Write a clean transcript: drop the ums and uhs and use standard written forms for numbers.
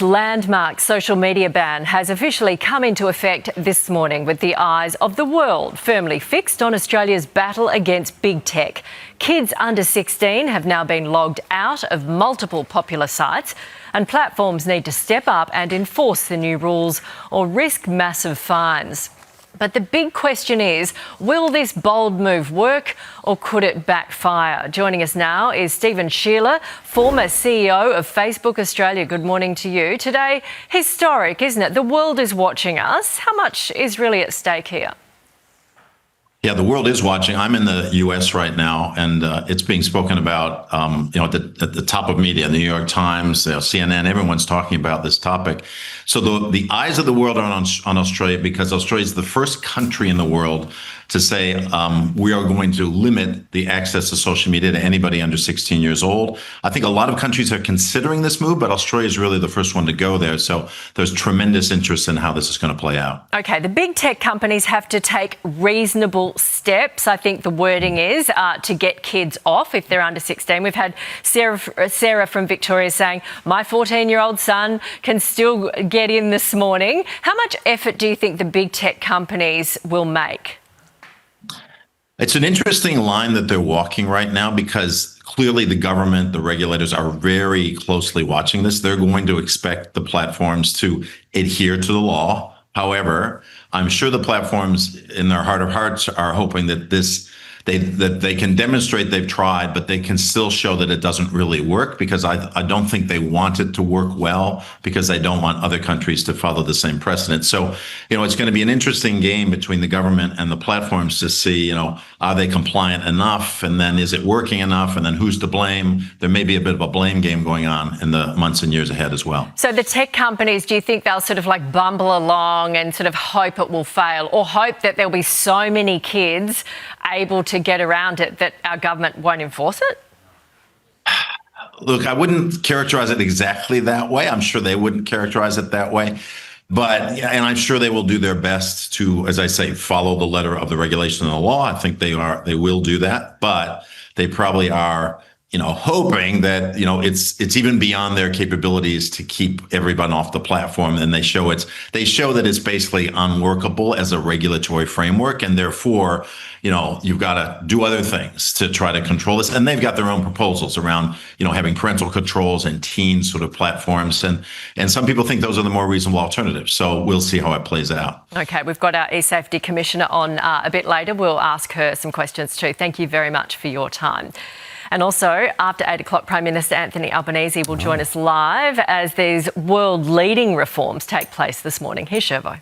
landmark social media ban has officially come into effect this morning, with the eyes of the world firmly fixed on Australia's battle against big tech. Kids under 16 have now been logged out of multiple popular sites, and platforms need to step up and enforce the new rules or risk massive fines. But the big question is, will this bold move work or could it backfire? Joining us now is Stephen Shearer, former CEO of Facebook Australia. Good morning to you. Today, historic, isn't it? The world is watching us. How much is really at stake here? Yeah, the world is watching. I'm in the U.S. right now, and it's being spoken about, at the top of media, the New York Times, CNN, everyone's talking about this topic. So the eyes of the world are on Australia, because Australia is the first country in the world to say we are going to limit the access to social media to anybody under 16 years old. I think a lot of countries are considering this move, but Australia is really the first one to go there. So there's tremendous interest in how this is going to play out. Okay, the big tech companies have to take reasonable steps, I think the wording is, to get kids off if they're under 16. We've had Sarah from Victoria saying, my 14-year-old son can still get in this morning. How much effort do you think the big tech companies will make? It's an interesting line that they're walking right now, because clearly the government, the regulators are very closely watching this. They're going to expect the platforms to adhere to the law. However, I'm sure the platforms in their heart of hearts are hoping that they can demonstrate they've tried, but they can still show that it doesn't really work, because I don't think they want it to work well, because they don't want other countries to follow the same precedent. So, it's going to be an interesting game between the government and the platforms to see, are they compliant enough? And then is it working enough? And then who's to blame? There may be a bit of a blame game going on in the months and years ahead as well. So the tech companies, do you think they'll sort of like bumble along and sort of hope it will fail, or hope that there'll be so many kids able to get around it that our government won't enforce it? Look, I wouldn't characterize it exactly that way. I'm sure they wouldn't characterize it that way. And I'm sure they will do their best to, as I say, follow the letter of the regulation and the law. I think they will do that, but they probably are, hoping that, it's even beyond their capabilities to keep everyone off the platform. And they show that it's basically unworkable as a regulatory framework. And therefore, you've got to do other things to try to control this. And they've got their own proposals around, having parental controls and teen sort of platforms. And some people think those are the more reasonable alternatives. So we'll see how it plays out. Okay, we've got our eSafety Commissioner on a bit later. We'll ask her some questions too. Thank you very much for your time. And also, after 8 o'clock, Prime Minister Anthony Albanese will join us live as these world-leading reforms take place this morning. Here's Shervo.